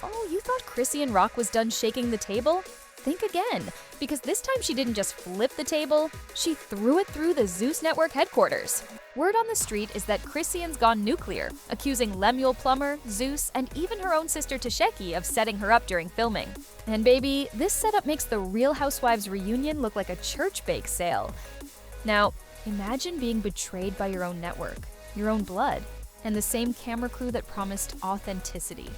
Oh, you thought Chrisean Rock was done shaking the table? Think again, because this time she didn't just flip the table, she threw it through the Zeus Network headquarters. Word on the street is that Chrisean's gone nuclear, accusing Lemuel Plummer, Zeus, and even her own sister Tesheki of setting her up during filming. And baby, this setup makes the Real Housewives reunion look like a church bake sale. Now, imagine being betrayed by your own network, your own blood, and the same camera crew that promised authenticity.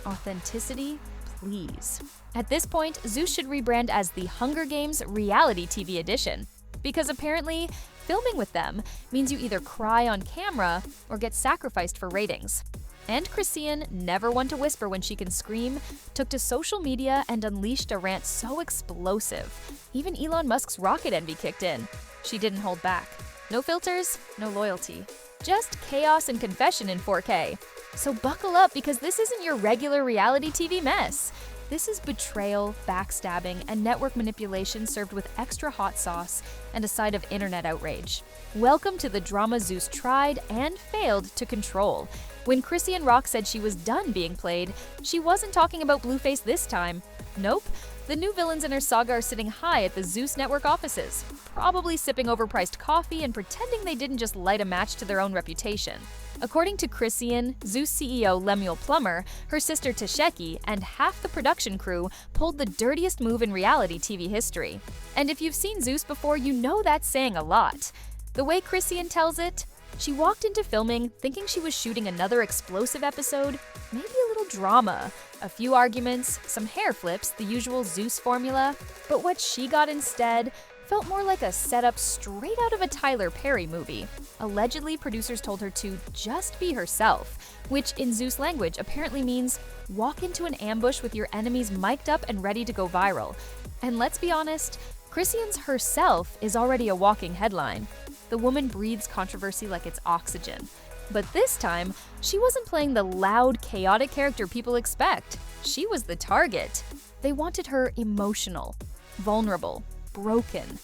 Authenticity, please. At this point, Zeus should rebrand as the Hunger Games Reality TV Edition, because apparently, filming with them means you either cry on camera or get sacrificed for ratings. And Chrisean, never one to whisper when she can scream, took to social media and unleashed a rant so explosive. Even Elon Musk's rocket envy kicked in. She didn't hold back. No filters, no loyalty. Just chaos and confession in 4K. So buckle up, because this isn't your regular reality TV mess. This is betrayal, backstabbing, and network manipulation served with extra hot sauce and a side of internet outrage. Welcome to the drama Zeus tried and failed to control. When Chrisean Rock said she was done being played, she wasn't talking about Blueface this time. Nope. The new villains in her saga are sitting high at the Zeus Network offices, probably sipping overpriced coffee and pretending they didn't just light a match to their own reputation. According to Chrisean, Zeus CEO Lemuel Plummer, her sister Tesheki, and half the production crew pulled the dirtiest move in reality TV history. And if you've seen Zeus before, you know that's saying a lot. The way Chrisean tells it, she walked into filming thinking she was shooting another explosive episode, maybe a little drama, a few arguments, some hair flips, the usual Zeus formula. But what she got instead felt more like a setup straight out of a Tyler Perry movie. Allegedly, producers told her to just be herself, which in Zeus language apparently means walk into an ambush with your enemies mic'd up and ready to go viral. And let's be honest, Chrisean's herself is already a walking headline. The woman breathes controversy like it's oxygen. But this time, she wasn't playing the loud, chaotic character people expect. She was the target. They wanted her emotional, vulnerable, broken.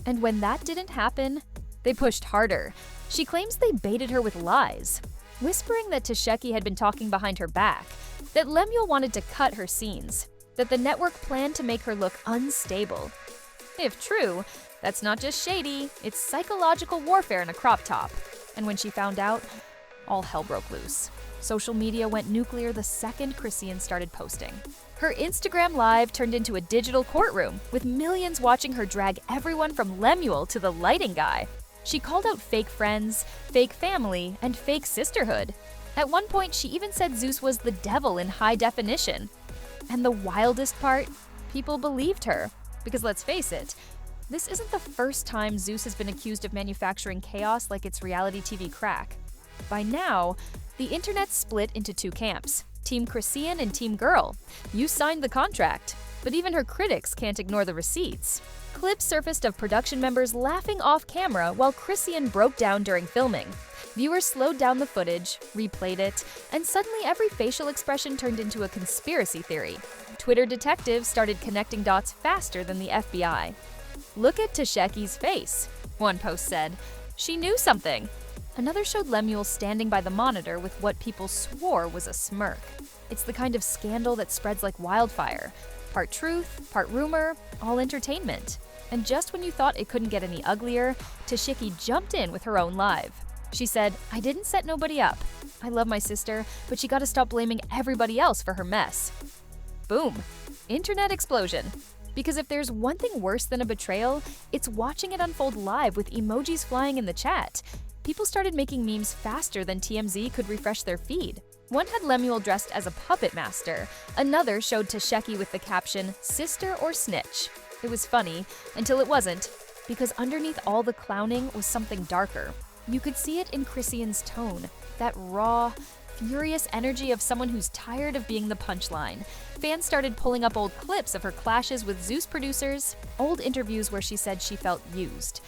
And when that didn't happen, they pushed harder. She claims they baited her with lies, whispering that Tesheki had been talking behind her back, that Lemuel wanted to cut her scenes, that the network planned to make her look unstable. If true, that's not just shady, it's psychological warfare in a crop top. And when she found out, all hell broke loose. Social media went nuclear the second Chrisean started posting. Her Instagram Live turned into a digital courtroom, with millions watching her drag everyone from Lemuel to the lighting guy. She called out fake friends, fake family, and fake sisterhood. At one point, she even said Zeus was the devil in high definition. And the wildest part? People believed her. Because let's face it, this isn't the first time Zeus has been accused of manufacturing chaos like it's reality TV crack. By now, the internet split into two camps, Team Chrisean and Team Girl. You signed the contract, but even her critics can't ignore the receipts. Clips surfaced of production members laughing off camera while Chrisean broke down during filming. Viewers slowed down the footage, replayed it, and suddenly every facial expression turned into a conspiracy theory. Twitter detectives started connecting dots faster than the FBI. "Look at Tesheki's face," one post said. "She knew something." Another showed Lemuel standing by the monitor with what people swore was a smirk. It's the kind of scandal that spreads like wildfire. Part truth, part rumor, all entertainment. And just when you thought it couldn't get any uglier, Tesheki jumped in with her own live. She said, "I didn't set nobody up. I love my sister, but she gotta stop blaming everybody else for her mess." Boom. Internet explosion. Because if there's one thing worse than a betrayal, it's watching it unfold live with emojis flying in the chat. People started making memes faster than TMZ could refresh their feed. One had Lemuel dressed as a puppet master. Another showed Tesheki with the caption, "Sister or snitch." It was funny, until it wasn't, because underneath all the clowning was something darker. You could see it in Chrisean's tone, that raw, furious energy of someone who's tired of being the punchline. Fans started pulling up old clips of her clashes with Zeus producers, old interviews where she said she felt used.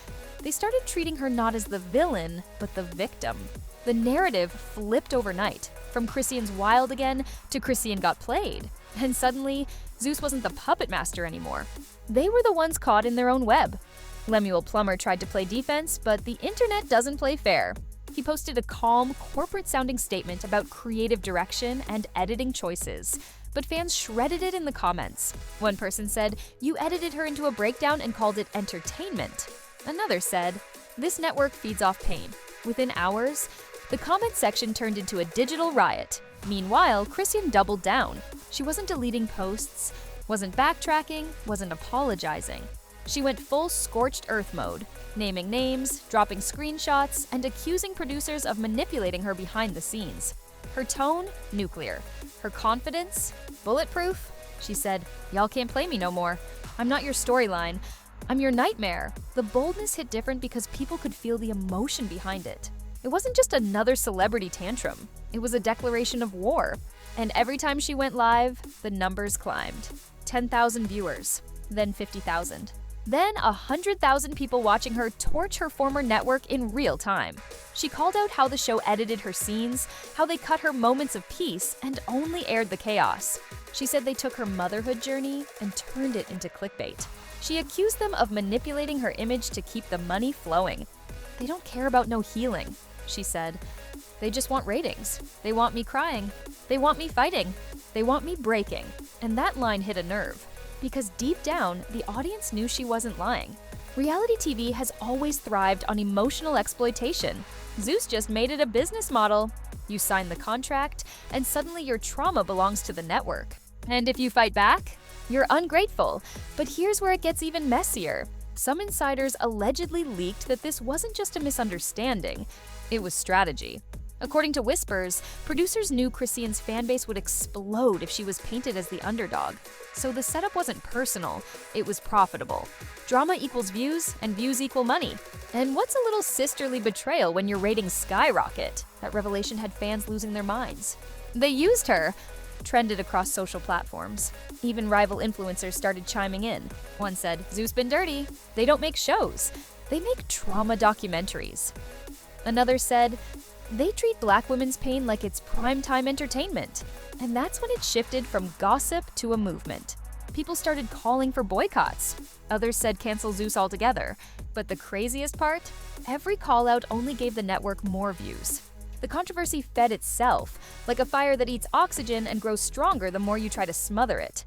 They started treating her not as the villain, but the victim. The narrative flipped overnight, from Chrisean's wild again to Chrisean got played. And suddenly, Zeus wasn't the puppet master anymore. They were the ones caught in their own web. Lemuel Plummer tried to play defense, but the internet doesn't play fair. He posted a calm, corporate-sounding statement about creative direction and editing choices, but fans shredded it in the comments. One person said, "You edited her into a breakdown and called it entertainment." Another said, "This network feeds off pain." Within hours, the comment section turned into a digital riot. Meanwhile, Chrisean doubled down. She wasn't deleting posts, wasn't backtracking, wasn't apologizing. She went full scorched earth mode, naming names, dropping screenshots, and accusing producers of manipulating her behind the scenes. Her tone, nuclear. Her confidence, bulletproof. She said, "Y'all can't play me no more. I'm not your storyline. I'm your nightmare." The boldness hit different because people could feel the emotion behind it. It wasn't just another celebrity tantrum. It was a declaration of war. And every time she went live, the numbers climbed. 10,000 viewers, then 50,000. Then 100,000 people watching her torch her former network in real time. She called out how the show edited her scenes, how they cut her moments of peace and only aired the chaos. She said they took her motherhood journey and turned it into clickbait. She accused them of manipulating her image to keep the money flowing. "They don't care about no healing," she said. "They just want ratings. They want me crying. They want me fighting. They want me breaking." And that line hit a nerve. Because deep down, the audience knew she wasn't lying. Reality TV has always thrived on emotional exploitation. Zeus just made it a business model. You sign the contract, and suddenly your trauma belongs to the network. And if you fight back, you're ungrateful. But here's where it gets even messier. Some insiders allegedly leaked that this wasn't just a misunderstanding, it was strategy. According to whispers, producers knew Chrisean's fanbase would explode if she was painted as the underdog. So the setup wasn't personal, it was profitable. Drama equals views, and views equal money. And what's a little sisterly betrayal when your ratings skyrocket? That revelation had fans losing their minds. "They used her," trended across social platforms. Even rival influencers started chiming in. One said, "Zeus been dirty. They don't make shows. They make trauma documentaries." Another said, "They treat Black women's pain like it's primetime entertainment." And that's when it shifted from gossip to a movement. People started calling for boycotts. Others said cancel Zeus altogether. But the craziest part? Every call-out only gave the network more views. The controversy fed itself, like a fire that eats oxygen and grows stronger the more you try to smother it.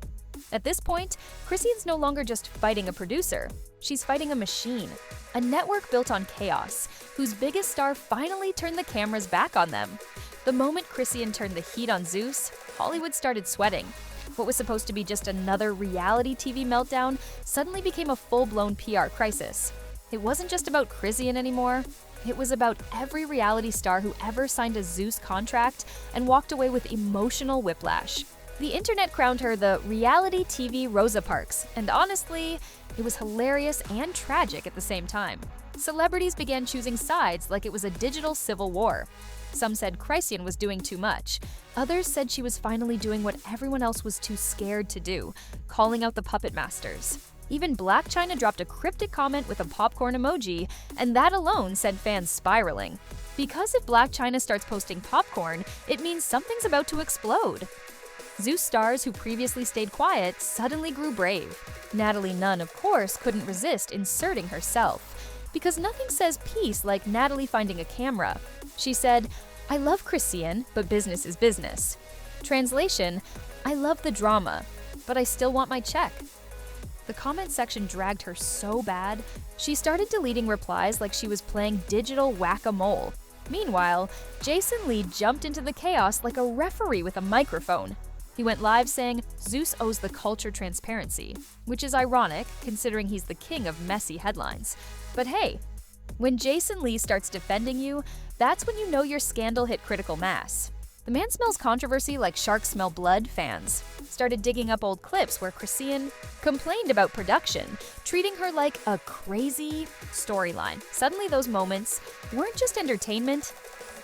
At this point, Chrisean's no longer just fighting a producer. She's fighting a machine. A network built on chaos, whose biggest star finally turned the cameras back on them. The moment Chrisean turned the heat on Zeus, Hollywood started sweating. What was supposed to be just another reality TV meltdown suddenly became a full-blown PR crisis. It wasn't just about Chrisean anymore. It was about every reality star who ever signed a Zeus contract and walked away with emotional whiplash. The internet crowned her the reality TV Rosa Parks, and honestly, it was hilarious and tragic at the same time. Celebrities began choosing sides like it was a digital civil war. Some said Chrisean was doing too much. Others said she was finally doing what everyone else was too scared to do, calling out the puppet masters. Even Black China dropped a cryptic comment with a popcorn emoji, and that alone sent fans spiraling. Because if Black China starts posting popcorn, it means something's about to explode. Zeus stars who previously stayed quiet suddenly grew brave. Natalie Nunn, of course, couldn't resist inserting herself. Because nothing says peace like Natalie finding a camera. She said, "I love Chrisean, but business is business." Translation, "I love the drama, but I still want my check." The comment section dragged her so bad, she started deleting replies like she was playing digital whack-a-mole. Meanwhile, Jason Lee jumped into the chaos like a referee with a microphone. He went live saying Zeus owes the culture transparency, which is ironic considering he's the king of messy headlines. But hey, when Jason Lee starts defending you, that's when you know your scandal hit critical mass. The man smells controversy like sharks smell blood fans started digging up old clips where Chrisean complained about production, treating her like a crazy storyline. Suddenly those moments weren't just entertainment,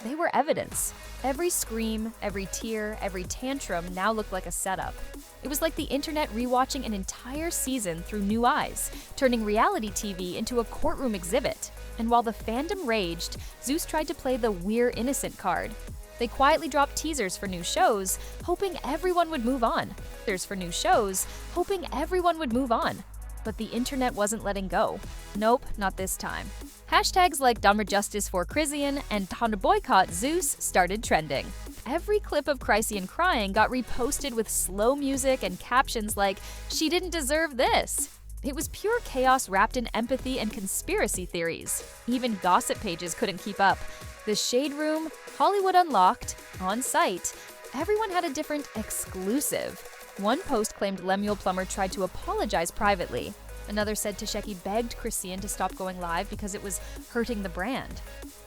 they were evidence. Every scream, every tear, every tantrum now looked like a setup. It was like the internet rewatching an entire season through new eyes, turning reality TV into a courtroom exhibit. And while the fandom raged, Zeus tried to play the "we're innocent" card. They quietly dropped teasers for new shows, hoping everyone would move on. There's for new shows, hoping everyone would move on. But the internet wasn't letting go. Nope, not this time. Hashtags like Dumber Justice for Chrisean and Time to Boycott Zeus started trending. Every clip of Chrisean crying got reposted with slow music and captions like, "She didn't deserve this." It was pure chaos wrapped in empathy and conspiracy theories. Even gossip pages couldn't keep up. The Shade Room, Hollywood Unlocked, On Site, everyone had a different exclusive. One post claimed Lemuel Plummer tried to apologize privately. Another said Tesheki begged Chrisean to stop going live because it was hurting the brand.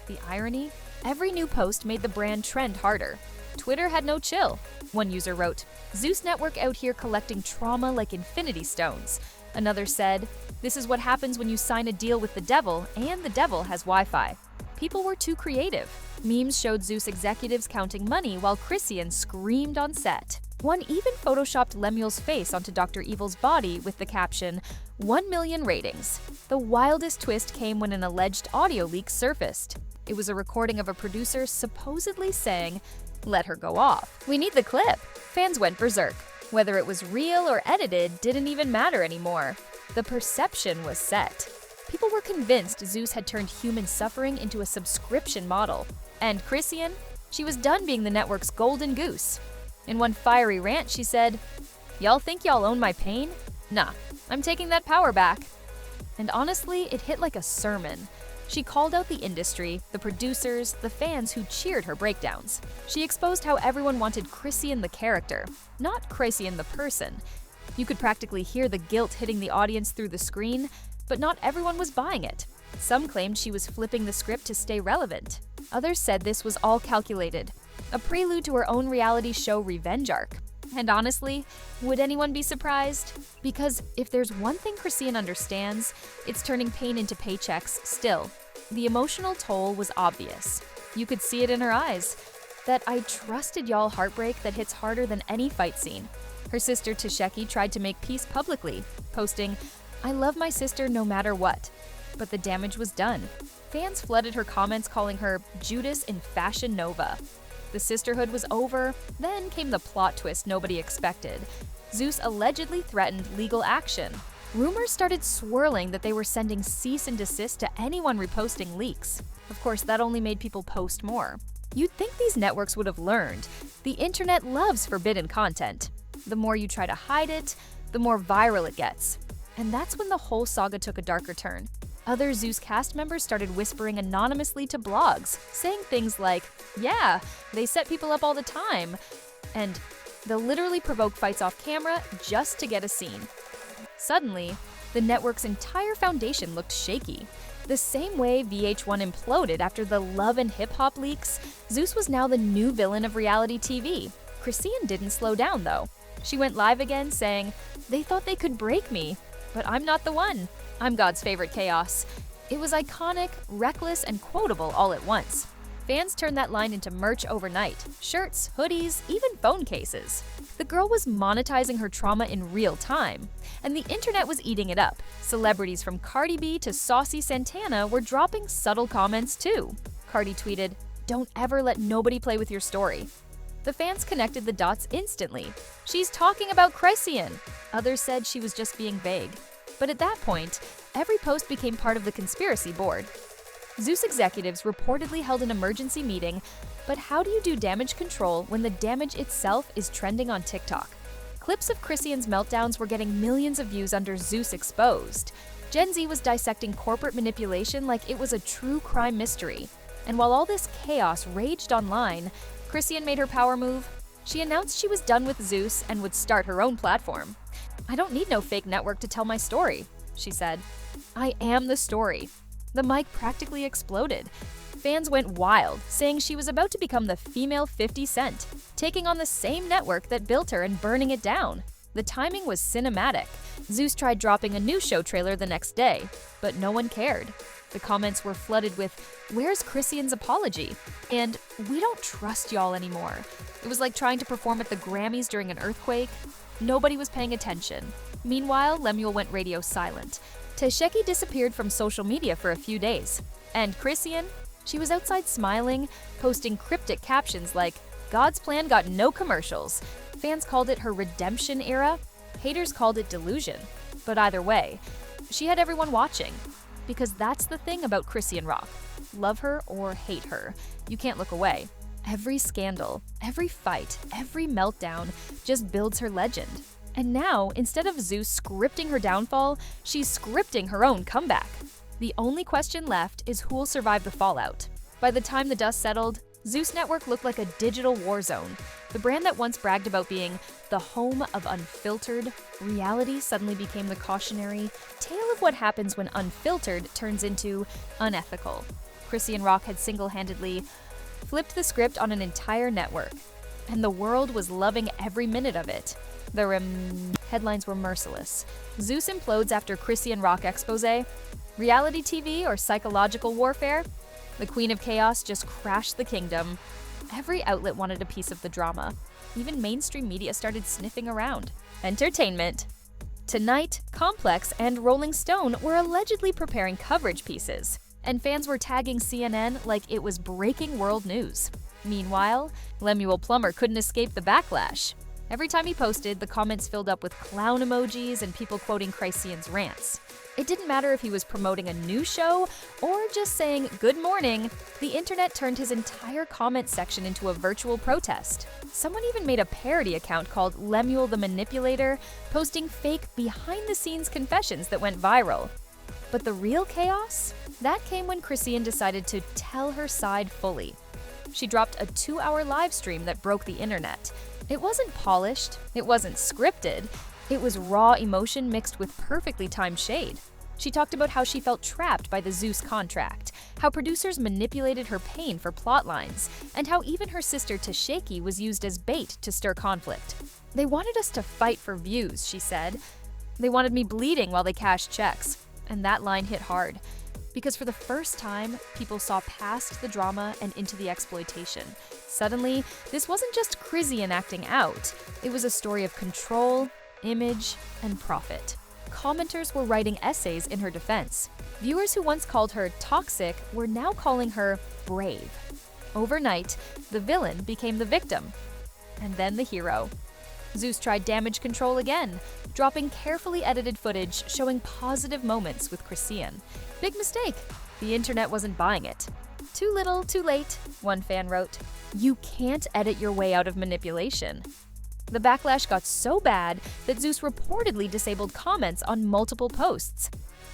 The irony? Every new post made the brand trend harder. Twitter had no chill. One user wrote, "Zeus Network out here collecting trauma like infinity stones." Another said, "This is what happens when you sign a deal with the devil and the devil has Wi-Fi." People were too creative. Memes showed Zeus executives counting money while Chrisean screamed on set. One even photoshopped Lemuel's face onto Dr. Evil's body with the caption, "1 million ratings." The wildest twist came when an alleged audio leak surfaced. It was a recording of a producer supposedly saying, "Let her go off. We need the clip." Fans went berserk. Whether it was real or edited didn't even matter anymore. The perception was set. People were convinced Zeus had turned human suffering into a subscription model. And Chrisean? She was done being the network's golden goose. In one fiery rant, she said, "Y'all think y'all own my pain? Nah, I'm taking that power back." And honestly, it hit like a sermon. She called out the industry, the producers, the fans who cheered her breakdowns. She exposed how everyone wanted Chrisean the character, not Chrisean the person. You could practically hear the guilt hitting the audience through the screen, but not everyone was buying it. Some claimed she was flipping the script to stay relevant. Others said this was all calculated, a prelude to her own reality show revenge arc. And honestly, would anyone be surprised? Because if there's one thing Chrisean understands, it's turning pain into paychecks still. The emotional toll was obvious. You could see it in her eyes. That "I trusted y'all" heartbreak that hits harder than any fight scene. Her sister Tesheki tried to make peace publicly, posting, "I love my sister no matter what." But the damage was done. Fans flooded her comments calling her Judas in Fashion Nova. The sisterhood was over, then came the plot twist nobody expected. Zeus allegedly threatened legal action. Rumors started swirling that they were sending cease and desist to anyone reposting leaks. Of course, that only made people post more. You'd think these networks would have learned. The internet loves forbidden content. The more you try to hide it, the more viral it gets. And that's when the whole saga took a darker turn. Other Zeus cast members started whispering anonymously to blogs, saying things like, "Yeah, they set people up all the time," and "They'll literally provoke fights off camera just to get a scene." Suddenly, the network's entire foundation looked shaky. The same way VH1 imploded after the Love and Hip Hop leaks, Zeus was now the new villain of reality TV. Chrisean didn't slow down, though. She went live again saying, "They thought they could break me, but I'm not the one. I'm God's favorite chaos." It was iconic, reckless, and quotable all at once. Fans turned that line into merch overnight. Shirts, hoodies, even phone cases. The girl was monetizing her trauma in real time, and the internet was eating it up. Celebrities from Cardi B to Saucy Santana were dropping subtle comments too. Cardi tweeted, "Don't ever let nobody play with your story." The fans connected the dots instantly. "She's talking about Chrisean." Others said she was just being vague. But at that point, every post became part of the conspiracy board. Zeus executives reportedly held an emergency meeting, but how do you do damage control when the damage itself is trending on TikTok? Clips of Chrisean's meltdowns were getting millions of views under Zeus Exposed. Gen Z was dissecting corporate manipulation like it was a true crime mystery. And while all this chaos raged online, Chrisean made her power move. She announced she was done with Zeus and would start her own platform. "I don't need no fake network to tell my story," she said. "I am the story." The mic practically exploded. Fans went wild, saying she was about to become the female 50 Cent, taking on the same network that built her and burning it down. The timing was cinematic. Zeus tried dropping a new show trailer the next day, but no one cared. The comments were flooded with, "Where's Chrisean's apology?" and "We don't trust y'all anymore." It was like trying to perform at the Grammys during an earthquake. Nobody was paying attention. Meanwhile, Lemuel went radio silent. Tesheki disappeared from social media for a few days. And Chrisean? She was outside smiling, posting cryptic captions like, "God's plan got no commercials." Fans called it her redemption era. Haters called it delusion. But either way, she had everyone watching. Because that's the thing about Chrisean Rock. Love her or hate her, you can't look away. Every scandal, every fight, every meltdown just builds her legend. And now, instead of Zeus scripting her downfall, she's scripting her own comeback. The only question left is who'll survive the fallout. By the time the dust settled, Zeus Network looked like a digital war zone. The brand that once bragged about being the home of unfiltered, reality suddenly became the cautionary tale of what happens when unfiltered turns into unethical. Chrisean Rock had single-handedly flipped the script on an entire network, and the world was loving every minute of it. The headlines were merciless. Zeus implodes after Chrisean Rock expose. Reality TV or psychological warfare? The Queen of Chaos just crashed the kingdom. Every outlet wanted a piece of the drama. Even mainstream media started sniffing around. Entertainment. Tonight, Complex and Rolling Stone were allegedly preparing coverage pieces, and fans were tagging CNN like it was breaking world news. Meanwhile, Lemuel Plummer couldn't escape the backlash. Every time he posted, the comments filled up with clown emojis and people quoting Chrisean's rants. It didn't matter if he was promoting a new show or just saying good morning, the internet turned his entire comment section into a virtual protest. Someone even made a parody account called Lemuel the Manipulator, posting fake behind-the-scenes confessions that went viral. But the real chaos? That came when Chrisean decided to tell her side fully. She dropped a 2-hour live stream that broke the internet. It wasn't polished, it wasn't scripted, it was raw emotion mixed with perfectly timed shade. She talked about how she felt trapped by the Zeus contract, how producers manipulated her pain for plot lines, and how even her sister Tesheki was used as bait to stir conflict. They wanted us to fight for views, she said. They wanted me bleeding while they cashed checks. And that line hit hard. Because for the first time, people saw past the drama and into the exploitation. Suddenly, this wasn't just Chrisean acting out. It was a story of control, image, and profit. Commenters were writing essays in her defense. Viewers who once called her toxic were now calling her brave. Overnight, the villain became the victim, and then the hero. Zeus tried damage control again, dropping carefully edited footage showing positive moments with Chrisean. Big mistake. The internet wasn't buying it. Too little, too late, one fan wrote. You can't edit your way out of manipulation. The backlash got so bad that Zeus reportedly disabled comments on multiple posts.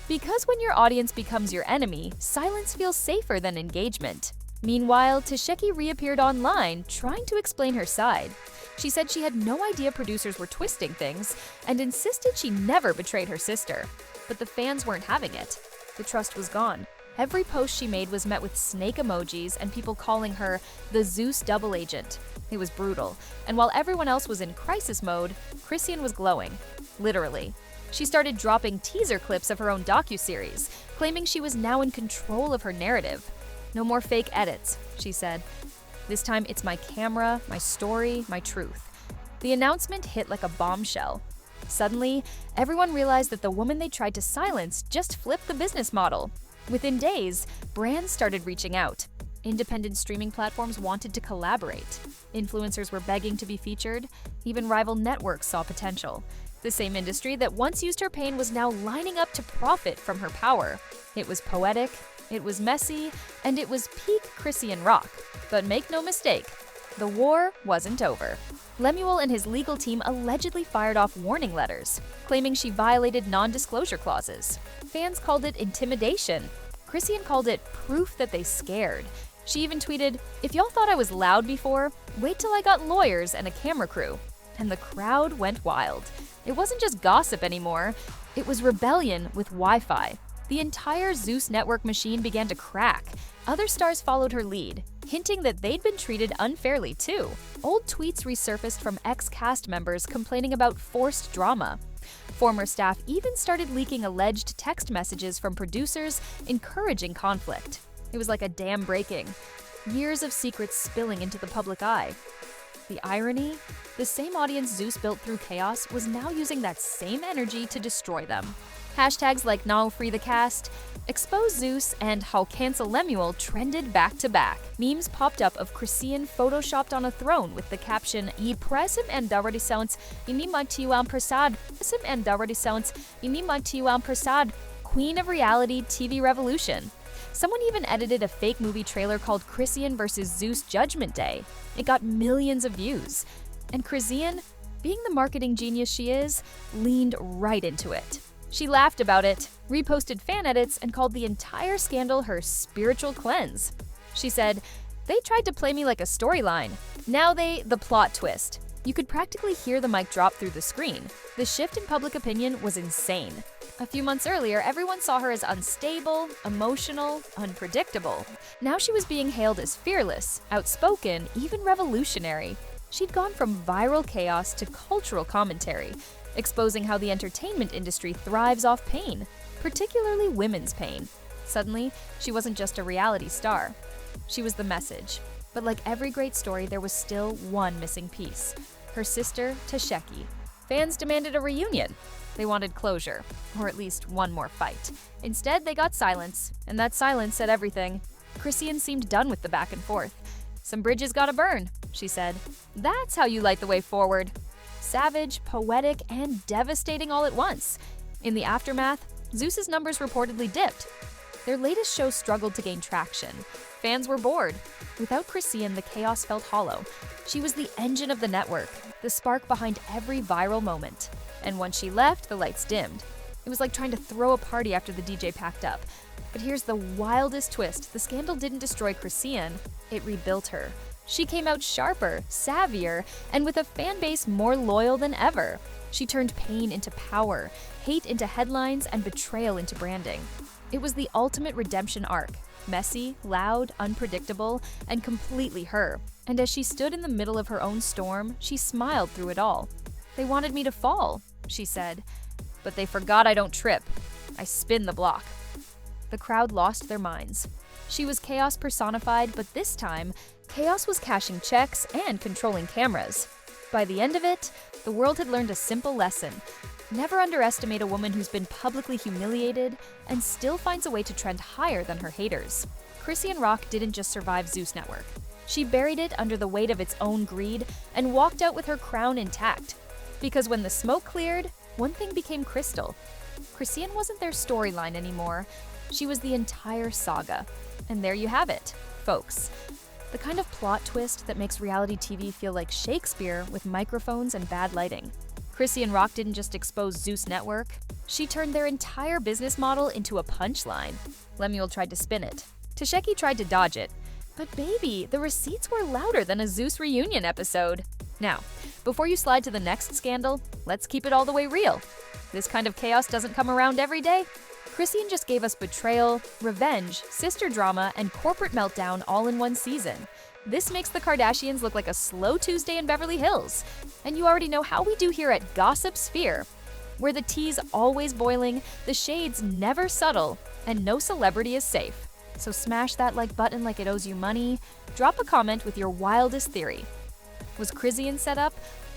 Because when your audience becomes your enemy, silence feels safer than engagement. Meanwhile, Tesheki reappeared online, trying to explain her side. She said she had no idea producers were twisting things and insisted she never betrayed her sister. But the fans weren't having it. The trust was gone. Every post she made was met with snake emojis and people calling her the Zeus double agent. It was brutal, and while everyone else was in crisis mode, Chrisean was glowing. Literally. She started dropping teaser clips of her own docuseries, claiming she was now in control of her narrative. No more fake edits, she said. This time it's my camera, my story, my truth. The announcement hit like a bombshell. Suddenly, everyone realized that the woman they tried to silence just flipped the business model. Within days, brands started reaching out. Independent streaming platforms wanted to collaborate. Influencers were begging to be featured. Even rival networks saw potential. The same industry that once used her pain was now lining up to profit from her power. It was poetic, it was messy, and it was peak Chrisean Rock. But make no mistake, the war wasn't over. Lemuel and his legal team allegedly fired off warning letters, claiming she violated non-disclosure clauses. Fans called it intimidation. Chrisean called it proof that they scared. She even tweeted, "If y'all thought I was loud before, wait till I got lawyers and a camera crew." And the crowd went wild. It wasn't just gossip anymore, it was rebellion with Wi-Fi. The entire Zeus Network machine began to crack. Other stars followed her lead, hinting that they'd been treated unfairly too. Old tweets resurfaced from ex-cast members complaining about forced drama. Former staff even started leaking alleged text messages from producers encouraging conflict. It was like a dam breaking. Years of secrets spilling into the public eye. The irony? The same audience Zeus built through chaos was now using that same energy to destroy them. Hashtags like Now Free the Cast, Expose Zeus, and How Cancel Lemuel trended back to back. Memes popped up of Chrisean photoshopped on a throne with the caption, "I presem and daradisauns, ini magtiuan prasad, presem and daradisauns, ini magtiuan prasad," queen of reality TV revolution. Someone even edited a fake movie trailer called Chrisean vs. Zeus Judgment Day. It got millions of views. And Chrisean, being the marketing genius she is, leaned right into it. She laughed about it, reposted fan edits, and called the entire scandal her spiritual cleanse. She said, "They tried to play me like a storyline. Now the plot twist." You could practically hear the mic drop through the screen. The shift in public opinion was insane. A few months earlier, everyone saw her as unstable, emotional, unpredictable. Now she was being hailed as fearless, outspoken, even revolutionary. She'd gone from viral chaos to cultural commentary, exposing how the entertainment industry thrives off pain, particularly women's pain. Suddenly, she wasn't just a reality star. She was the message. But like every great story, there was still one missing piece: her sister, Tesheki. Fans demanded a reunion. They wanted closure, or at least one more fight. Instead, they got silence, and that silence said everything. Chrisean seemed done with the back and forth. "Some bridges gotta burn," she said. "That's how you light the way forward." Savage, poetic, and devastating all at once. In the aftermath, Zeus's numbers reportedly dipped. Their latest show struggled to gain traction. Fans were bored. Without Chrisean, the chaos felt hollow. She was the engine of the network, the spark behind every viral moment. And once she left, the lights dimmed. It was like trying to throw a party after the DJ packed up. But here's the wildest twist: the scandal didn't destroy Chrisean, it rebuilt her. She came out sharper, savvier, and with a fan base more loyal than ever. She turned pain into power, hate into headlines, and betrayal into branding. It was the ultimate redemption arc. Messy, loud, unpredictable, and completely her. And as she stood in the middle of her own storm, she smiled through it all. "They wanted me to fall," she said, "but they forgot I don't trip. I spin the block." The crowd lost their minds. She was chaos personified, but this time, chaos was cashing checks and controlling cameras. By the end of it, the world had learned a simple lesson: never underestimate a woman who's been publicly humiliated and still finds a way to trend higher than her haters. Chrisean Rock didn't just survive Zeus Network. She buried it under the weight of its own greed and walked out with her crown intact. Because when the smoke cleared, one thing became crystal. Chrisean wasn't their storyline anymore. She was the entire saga. And there you have it, folks. The kind of plot twist that makes reality TV feel like Shakespeare with microphones and bad lighting. Chrisean Rock didn't just expose Zeus Network. She turned their entire business model into a punchline. Lemuel tried to spin it. Tesheki tried to dodge it. But baby, the receipts were louder than a Zeus reunion episode. Now, before you slide to the next scandal, let's keep it all the way real. This kind of chaos doesn't come around every day. Chrisean just gave us betrayal, revenge, sister drama, and corporate meltdown all in one season. This makes the Kardashians look like a slow Tuesday in Beverly Hills. And you already know how we do here at Gossip Sphere, where the tea's always boiling, the shades never subtle, and no celebrity is safe. So smash that like button like it owes you money. Drop a comment with your wildest theory. Was Chrisean set up,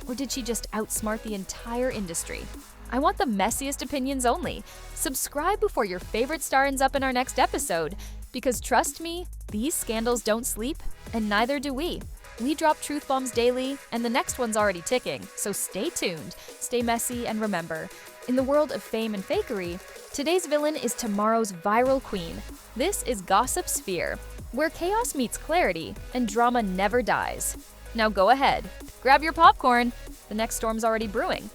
or did she just outsmart the entire industry? I want the messiest opinions only. Subscribe before your favorite star ends up in our next episode, because trust me, these scandals don't sleep, and neither do we. We drop truth bombs daily, and the next one's already ticking, so stay tuned, stay messy, and remember, in the world of fame and fakery, today's villain is tomorrow's viral queen. This is Gossip Sphere, where chaos meets clarity and drama never dies. Now go ahead, grab your popcorn. The next storm's already brewing.